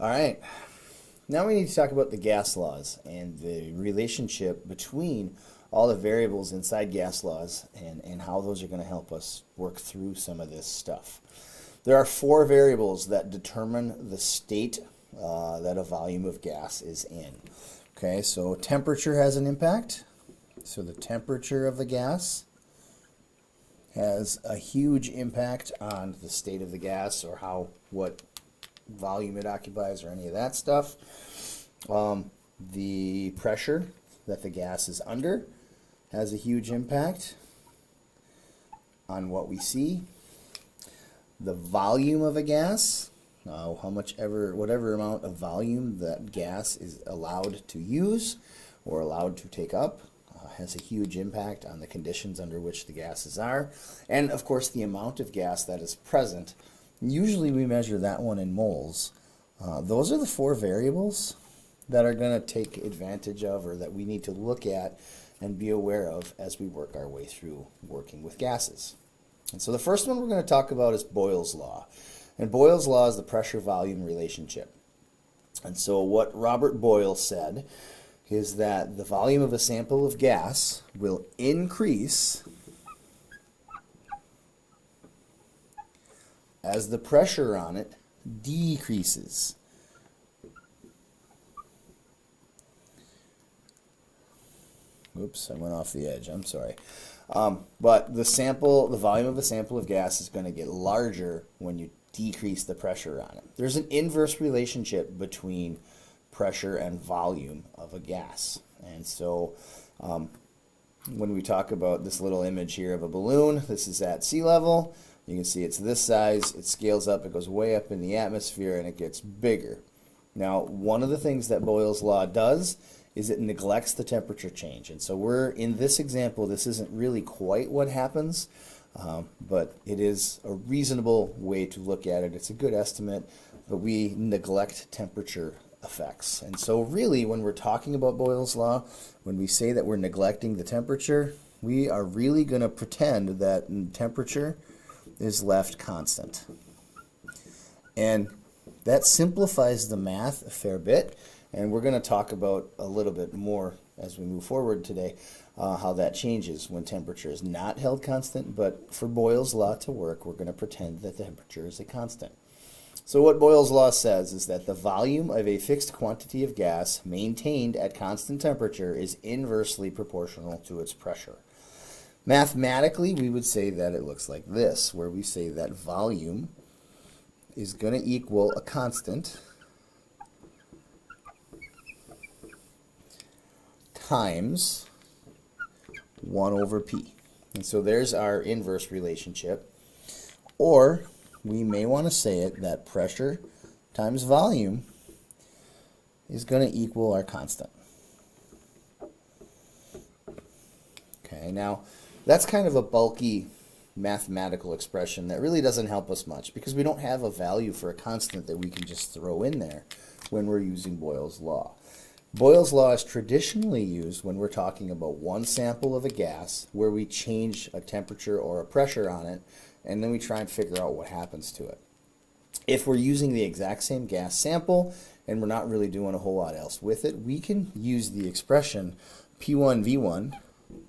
All right. Now we need to talk about the gas laws and the relationship between all the variables inside gas laws and how those are going to help us work through some of this stuff. There are four variables that determine the state that a volume of gas is in. Okay, so temperature has an impact. So the temperature of the gas has a huge impact on the state of the gas or what volume it occupies or any of that stuff. The pressure that the gas is under has a huge impact on what we see. The volume of a gas, whatever amount of volume that gas is allowed to use or allowed to take up, has a huge impact on the conditions under which the gases are. And of course the amount of gas that is present. Usually we measure that one in moles. Those are the four variables that are going to take advantage of, or that we need to look at and be aware of as we work our way through working with gases. And so the first one we're going to talk about is Boyle's law. And Boyle's law is the pressure-volume relationship. And so what Robert Boyle said is that the volume of a sample of gas will increase as the pressure on it decreases. Oops, I went off the edge. I'm sorry. But the volume of a sample of gas is going to get larger when you decrease the pressure on it. There's an inverse relationship between pressure and volume of a gas. And so when we talk about this little image here of a balloon, this is at sea level. You can see it's this size. It scales up. It goes way up in the atmosphere and it gets bigger. Now, one of the things that Boyle's law does is it neglects the temperature change. And so we're in this example, this isn't really quite what happens, but it is a reasonable way to look at it. It's a good estimate, but we neglect temperature effects. And so really when we're talking about Boyle's law, when we say that we're neglecting the temperature, we are really going to pretend that temperature is left constant. And that simplifies the math a fair bit. And we're going to talk about a little bit more as we move forward today, how that changes when temperature is not held constant. But for Boyle's law to work, we're going to pretend that the temperature is a constant. So what Boyle's law says is that the volume of a fixed quantity of gas maintained at constant temperature is inversely proportional to its pressure. Mathematically, we would say that it looks like this, where we say that volume is going to equal a constant times 1 over P. And so there's our inverse relationship. Or we may want to say it that pressure times volume is going to equal our constant. Okay, now that's kind of a bulky mathematical expression that really doesn't help us much because we don't have a value for a constant that we can just throw in there when we're using Boyle's law. Boyle's law is traditionally used when we're talking about one sample of a gas where we change a temperature or a pressure on it and then we try and figure out what happens to it. If we're using the exact same gas sample and we're not really doing a whole lot else with it, we can use the expression P1V1,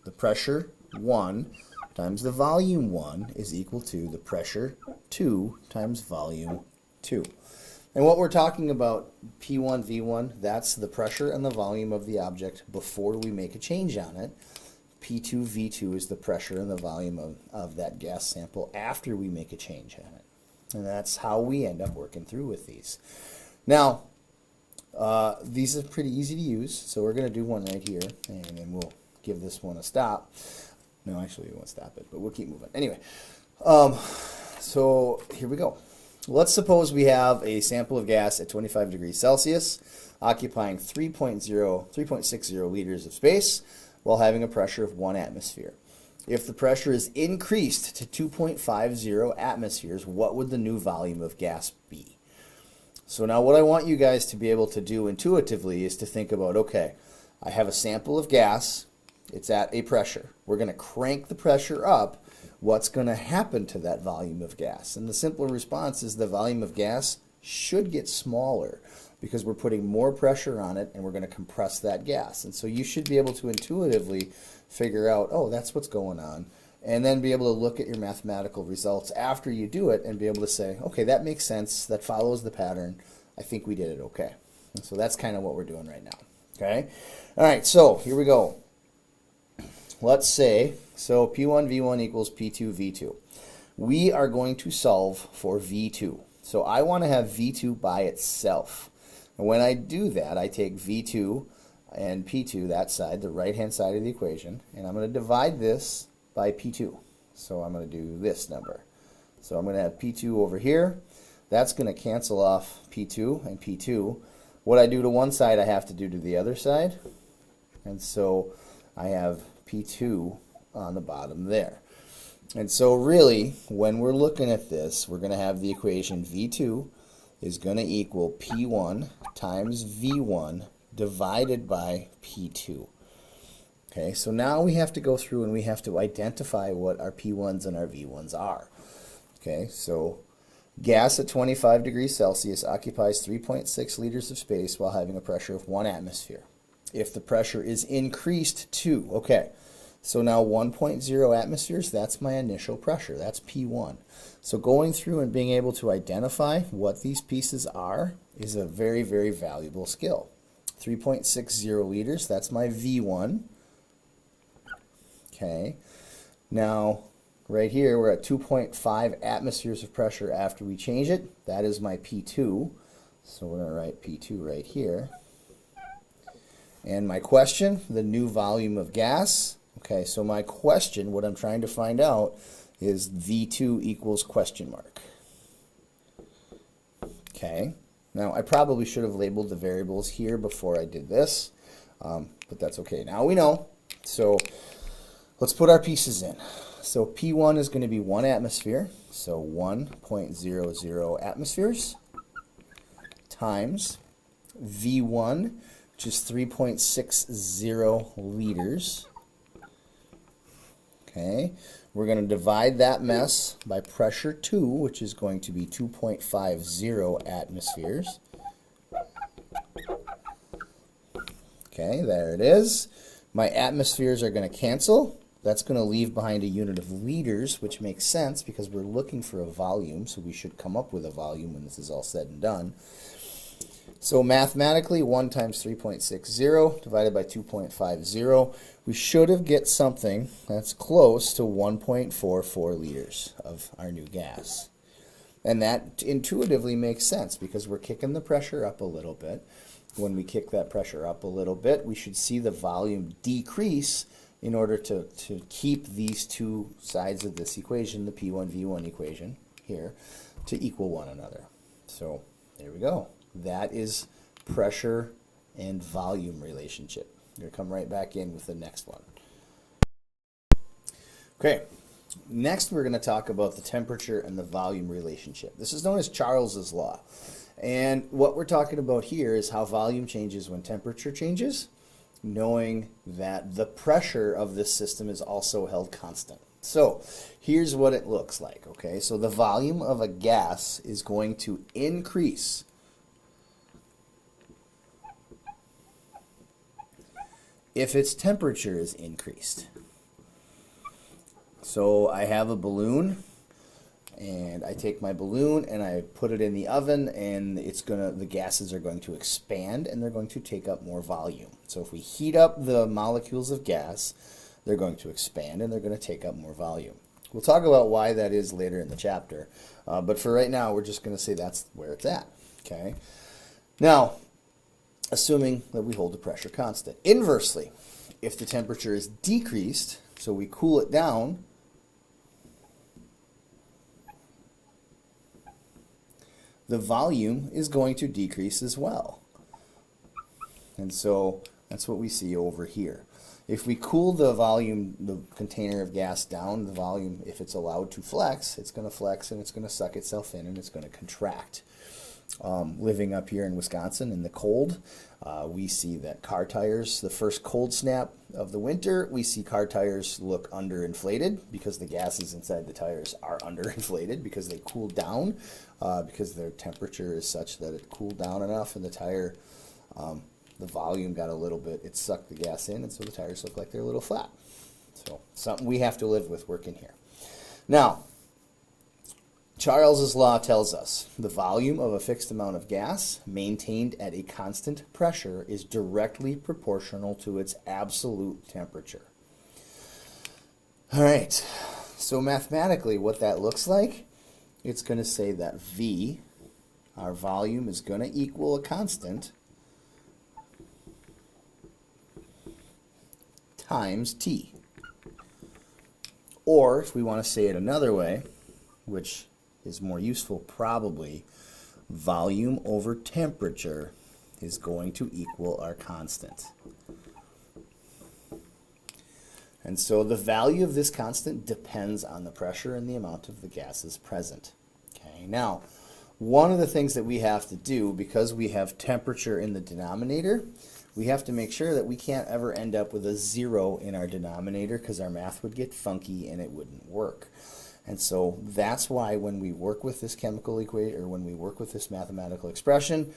the pressure 1 times the volume 1 is equal to the pressure 2 times volume 2. And what we're talking about, P1V1, that's the pressure and the volume of the object before we make a change on it. P2V2 is the pressure and the volume of that gas sample after we make a change on it. And that's how we end up working through with these. Now, these are pretty easy to use, so we're going to do one right here, and then we'll give this one a stop. No, actually, we won't stop it, but we'll keep moving. Anyway, so here we go. Let's suppose we have a sample of gas at 25 degrees Celsius, occupying 3.60 liters of space, while having a pressure of 1 atmosphere. If the pressure is increased to 2.50 atmospheres, what would the new volume of gas be? So now what I want you guys to be able to do intuitively is to think about, okay, I have a sample of gas, it's at a pressure. We're going to crank the pressure up. What's going to happen to that volume of gas? And the simple response is the volume of gas should get smaller because we're putting more pressure on it and we're going to compress that gas. And so you should be able to intuitively figure out, oh, that's what's going on, and then be able to look at your mathematical results after you do it and be able to say, okay, that makes sense, that follows the pattern, I think we did it okay. And so that's kind of what we're doing right now. Okay? All right, so here we go. Let's say, so P1 V1 equals P2 V2. We are going to solve for V2. So I want to have V2 by itself. And when I do that, I take V2 and P2, that side, the right-hand side of the equation, and I'm going to divide this by P2. So I'm going to do this number. So I'm going to have P2 over here. That's going to cancel off P2 and P2. What I do to one side, I have to do to the other side. And so I have P2 on the bottom there. And so really, when we're looking at this, we're going to have the equation V2 is going to equal P1 times V1 divided by P2. Okay, so now we have to go through and we have to identify what our P1s and our V1s are. Okay, so gas at 25 degrees Celsius occupies 3.6 liters of space while having a pressure of 1 atmosphere. If the pressure is increased to, okay, so now 1.0 atmospheres, that's my initial pressure, that's P1. So going through and being able to identify what these pieces are is a very, very valuable skill. 3.60 liters, that's my V1. Okay, now right here we're at 2.5 atmospheres of pressure after we change it. That is my P2. So we're going to write P2 right here. And my question, the new volume of gas. Okay, so my question, what I'm trying to find out is V2 equals question mark. Okay, now I probably should have labeled the variables here before I did this, but that's okay. Now we know. So let's put our pieces in. So P1 is going to be 1 atmosphere, so 1.00 atmospheres, times V1, which is 3.60 liters. Okay, we're going to divide that mess by pressure 2, which is going to be 2.50 atmospheres. Okay, there it is. My atmospheres are going to cancel. That's going to leave behind a unit of liters, which makes sense because we're looking for a volume, so we should come up with a volume when this is all said and done. So mathematically, 1 times 3.60 divided by 2.50, we should have get something that's close to 1.44 liters of our new gas. And that intuitively makes sense because we're kicking the pressure up a little bit. When we kick that pressure up a little bit, we should see the volume decrease in order to keep these two sides of this equation, the P1 V1 equation here, to equal one another. So there we go. That is pressure and volume relationship. You're going to come right back in with the next one. Okay, next we're going to talk about the temperature and the volume relationship. This is known as Charles's law. And what we're talking about here is how volume changes when temperature changes, knowing that the pressure of this system is also held constant. So here's what it looks like, okay? So the volume of a gas is going to increase if its temperature is increased. So I have a balloon, and I take my balloon and I put it in the oven, and the gases are going to expand and they're going to take up more volume. So if we heat up the molecules of gas, they're going to expand and they're going to take up more volume. We'll talk about why that is later in the chapter, but for right now we're just going to say that's where it's at. Okay. Now, assuming that we hold the pressure constant. Inversely, if the temperature is decreased, so we cool it down, the volume is going to decrease as well. And so that's what we see over here. If we cool the volume, the container of gas down, the volume, if it's allowed to flex, it's going to flex and it's going to suck itself in and it's going to contract. living up here in Wisconsin in the cold, we see that car tires, the first cold snap of the winter, we see car tires look underinflated because the gases inside the tires are underinflated because they cooled down, because their temperature is such that it cooled down enough and the tire, the volume got a little bit, it sucked the gas in, and so the tires look like they're a little flat. So something we have to live with working here. Now, Charles's law tells us the volume of a fixed amount of gas maintained at a constant pressure is directly proportional to its absolute temperature. All right, so mathematically what that looks like, it's going to say that V, our volume, is going to equal a constant times T. Or, if we want to say it another way, which is more useful probably, volume over temperature is going to equal our constant. And so the value of this constant depends on the pressure and the amount of the gases present. Okay, now, one of the things that we have to do, because we have temperature in the denominator, we have to make sure that we can't ever end up with a 0 in our denominator because our math would get funky and it wouldn't work. And so that's why when we work with this chemical equation, or when we work with this mathematical expression,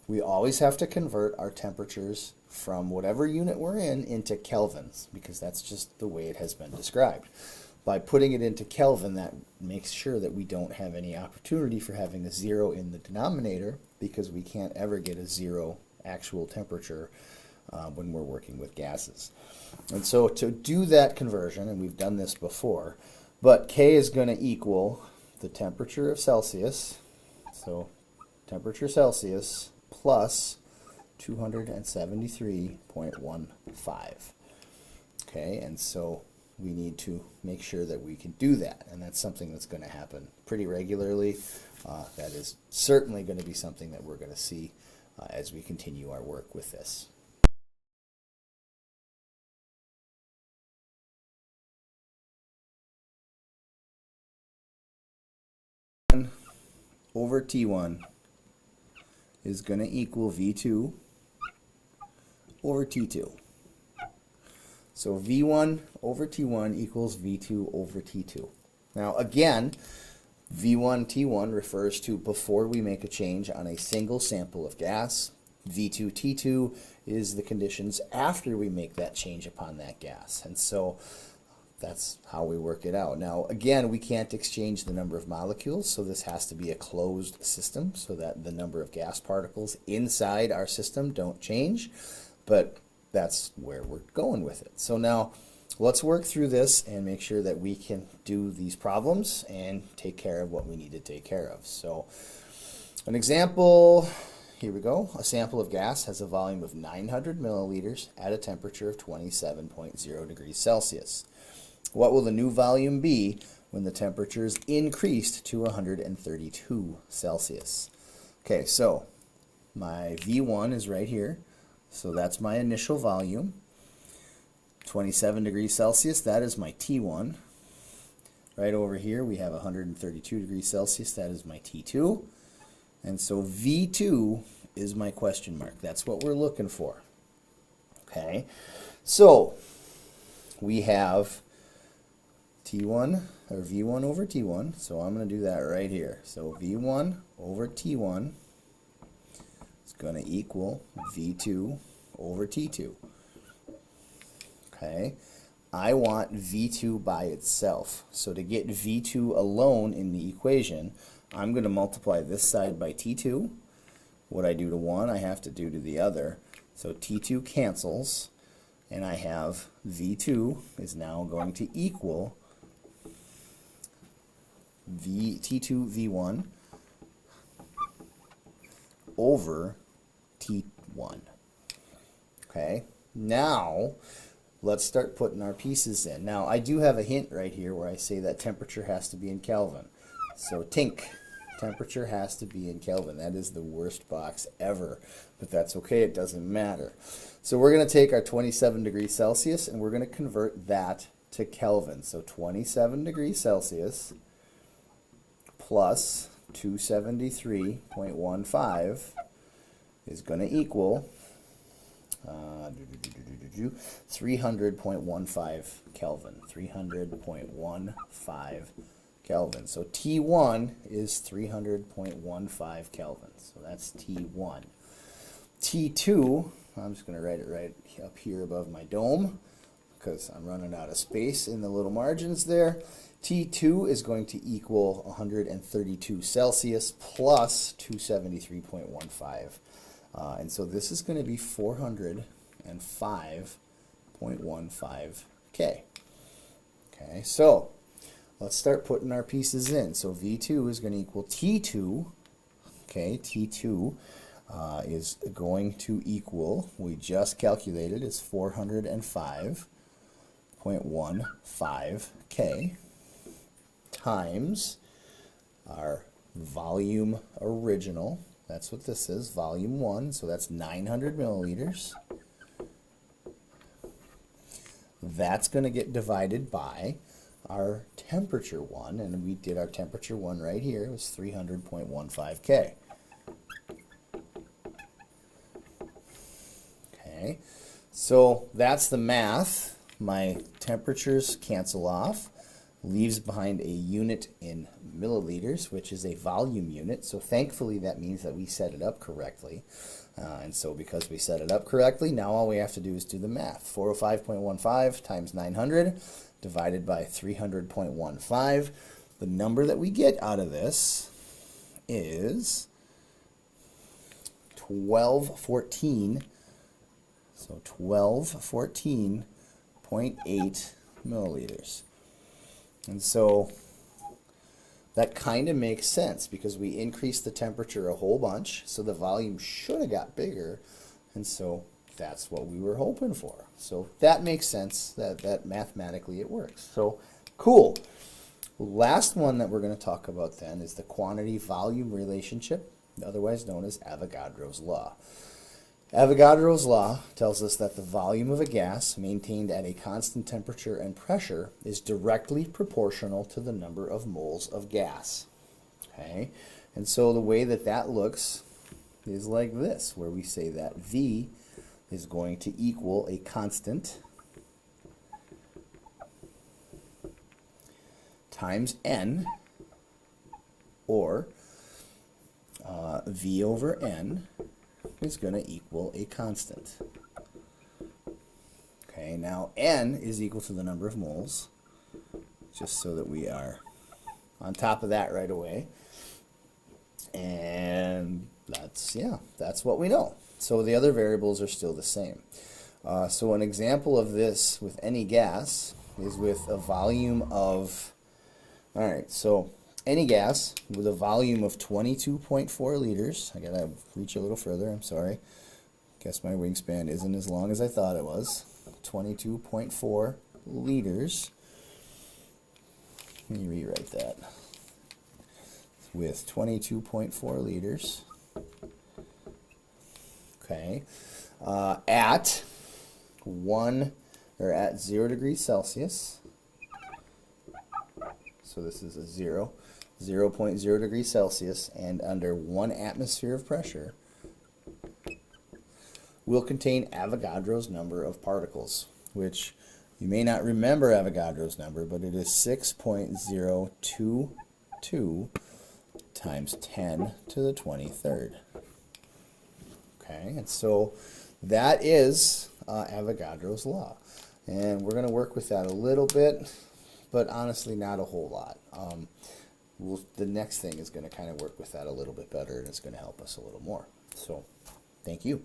we always have to convert our temperatures from whatever unit we're in into kelvins, because that's just the way it has been described. By putting it into Kelvin, that makes sure that we don't have any opportunity for having a 0 in the denominator, because we can't ever get a 0 actual temperature when we're working with gases. And so to do that conversion, and we've done this before, but K is going to equal the temperature of Celsius, so temperature Celsius plus 273.15. Okay, and so we need to make sure that we can do that, and that's something that's going to happen pretty regularly. That is certainly going to be something that we're going to see as we continue our work with this. Over T1 is going to equal V2 over T2. So V1 over T1 equals V2 over T2. Now again, V1 T1 refers to before we make a change on a single sample of gas. V2 T2 is the conditions after we make that change upon that gas. And so that's how we work it out. Now again, we can't exchange the number of molecules, so this has to be a closed system so that the number of gas particles inside our system don't change, but that's where we're going with it. So now let's work through this and make sure that we can do these problems and take care of what we need to take care of. So an example, here we go. A sample of gas has a volume of 900 milliliters at a temperature of 27.0 degrees Celsius. What will the new volume be when the temperature is increased to 132 Celsius? Okay, so my V1 is right here. So that's my initial volume. 27 degrees Celsius, that is my T1. Right over here we have 132 degrees Celsius, that is my T2. And so V2 is my question mark. That's what we're looking for. Okay, so we have T1, or V1 over T1, so I'm going to do that right here. So V1 over T1 is going to equal V2 over T2. Okay, I want V2 by itself. So to get V2 alone in the equation, I'm going to multiply this side by T2. What I do to one, I have to do to the other. So T2 cancels, and I have V2 is now going to equal T2 V1 over T1. Okay, now let's start putting our pieces in. Now I do have a hint right here where I say that temperature has to be in Kelvin. So tink, temperature has to be in Kelvin. That is the worst box ever, but that's okay, it doesn't matter. So we're going to take our 27 degrees Celsius and we're going to convert that to Kelvin. So 27 degrees Celsius plus 273.15 is going to equal 300.15 Kelvin. 300.15 Kelvin. So T1 is 300.15 Kelvin. So that's T1. T2, I'm just going to write it right up here above my dome because I'm running out of space in the little margins there. T2 is going to equal 132 Celsius plus 273.15. And so this is going to be 405.15 K. Okay, so let's start putting our pieces in. So V2 is going to equal T2. Okay, T2 is going to equal, we just calculated, is 405.15 K times our volume original. That's what this is, volume 1, so that's 900 milliliters. That's going to get divided by our temperature 1, and we did our temperature 1 right here. It was 300.15 K. Okay, so that's the math. My temperatures cancel off, leaves behind a unit in milliliters, which is a volume unit. So thankfully that means that we set it up correctly. And so because we set it up correctly, now all we have to do is do the math. 405.15 times 900 divided by 300.15. The number that we get out of this is 1214. So 1214.8 milliliters. And so that kind of makes sense because we increased the temperature a whole bunch, so the volume should have got bigger, and so that's what we were hoping for. So that makes sense, that mathematically it works. So cool. Last one that we're going to talk about then is the quantity-volume relationship, otherwise known as Avogadro's law. Avogadro's law tells us that the volume of a gas maintained at a constant temperature and pressure is directly proportional to the number of moles of gas. Okay, and so the way that that looks is like this, where we say that V is going to equal a constant times N, or V over N is going to equal a constant. Okay, now N is equal to the number of moles, just so that we are on top of that right away. And that's what we know. So the other variables are still the same. So an example of this with any gas is with a volume of, all right, so any gas with a volume of 22.4 liters. I gotta reach a little further, I'm sorry. Guess my wingspan isn't as long as I thought it was. 22.4 liters. Let me rewrite that. With 22.4 liters. Okay. At 0 degrees Celsius. So this is a 0.0 degrees Celsius, and under 1 atmosphere of pressure, will contain Avogadro's number of particles, which you may not remember Avogadro's number, but it is 6.022 times 10 to the 23rd. Okay, and so that is Avogadro's law. And we're going to work with that a little bit, but honestly not a whole lot. The next thing is going to kind of work with that a little bit better, and it's going to help us a little more. So, thank you.